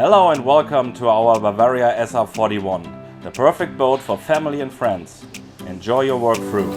Hello and welcome to our Bavaria SR41, the perfect boat for family and friends. Enjoy your work through.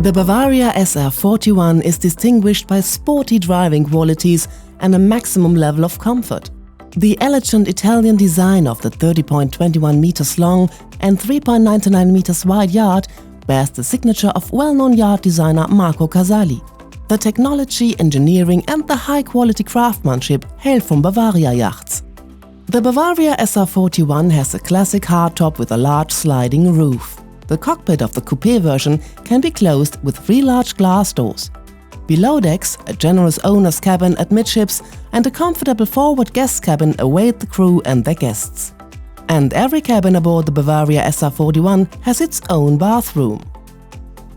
The Bavaria SR41 is distinguished by sporty driving qualities and a maximum level of comfort. The elegant Italian design of the 30.21 meters long and 3.99 meters wide yacht bears the signature of well-known yacht designer Marco Casali. The technology, engineering and the high-quality craftsmanship hail from Bavaria Yachts. The Bavaria SR41 has a classic hardtop with a large sliding roof. The cockpit of the coupe version can be closed with 3 large glass doors. Below decks, a generous owner's cabin amidships and a comfortable forward guest cabin await the crew and their guests. And every cabin aboard the Bavaria SR41 has its own bathroom.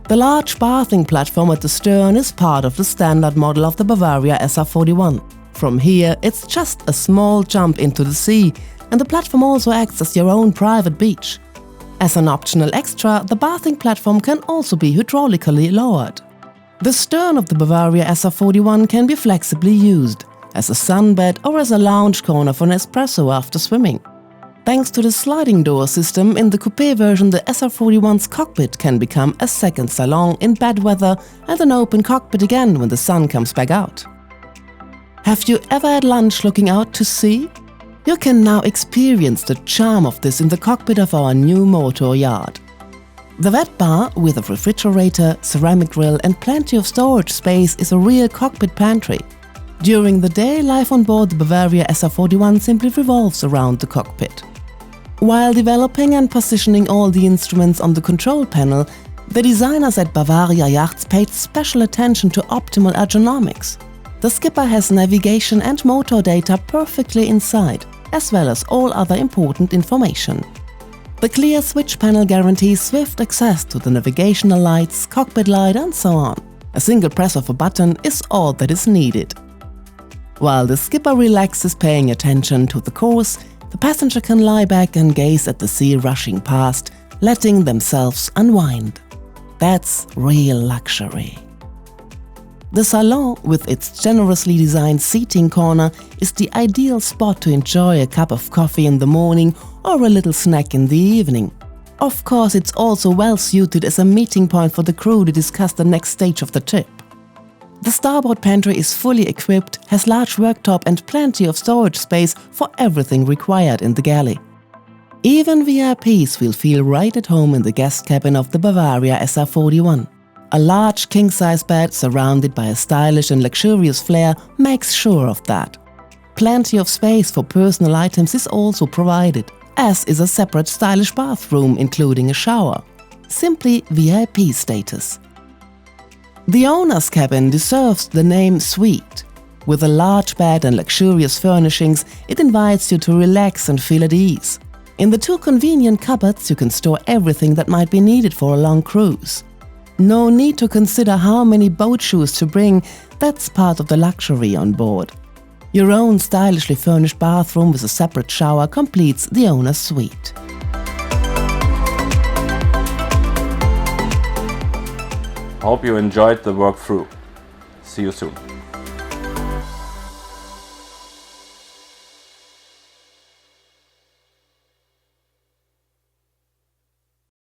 The large bathing platform at the stern is part of the standard model of the Bavaria SR41. From here, it's just a small jump into the sea, and the platform also acts as your own private beach. As an optional extra, the bathing platform can also be hydraulically lowered. The stern of the Bavaria SR41 can be flexibly used, as a sunbed or as a lounge corner for an espresso after swimming. Thanks to the sliding door system in the coupe version, the SR41's cockpit can become a second salon in bad weather and an open cockpit again when the sun comes back out. Have you ever had lunch looking out to sea? You can now experience the charm of this in the cockpit of our new motor yacht. The wet bar with a refrigerator, ceramic grill and plenty of storage space is a real cockpit pantry. During the day, life on board the Bavaria SR41 simply revolves around the cockpit. While developing and positioning all the instruments on the control panel, the designers at Bavaria Yachts paid special attention to optimal ergonomics. The skipper has navigation and motor data perfectly inside, as well as all other important information. The clear switch panel guarantees swift access to the navigational lights, cockpit light and so on. A single press of a button is all that is needed. While the skipper relaxes paying attention to the course, the passenger can lie back and gaze at the sea rushing past, letting themselves unwind. That's real luxury. The salon, with its generously designed seating corner, is the ideal spot to enjoy a cup of coffee in the morning or a little snack in the evening. Of course, it's also well suited as a meeting point for the crew to discuss the next stage of the trip. The starboard pantry is fully equipped, has large worktop and plenty of storage space for everything required in the galley. Even VIPs will feel right at home in the guest cabin of the Bavaria SR41. A large king-size bed surrounded by a stylish and luxurious flair makes sure of that. Plenty of space for personal items is also provided, as is a separate stylish bathroom including a shower. Simply VIP status. The owner's cabin deserves the name suite. With a large bed and luxurious furnishings, it invites you to relax and feel at ease. In the 2 convenient cupboards, you can store everything that might be needed for a long cruise. No need to consider how many boat shoes to bring, that's part of the luxury on board. Your own stylishly furnished bathroom with a separate shower completes the owner's suite. Hope you enjoyed the work through. See you soon.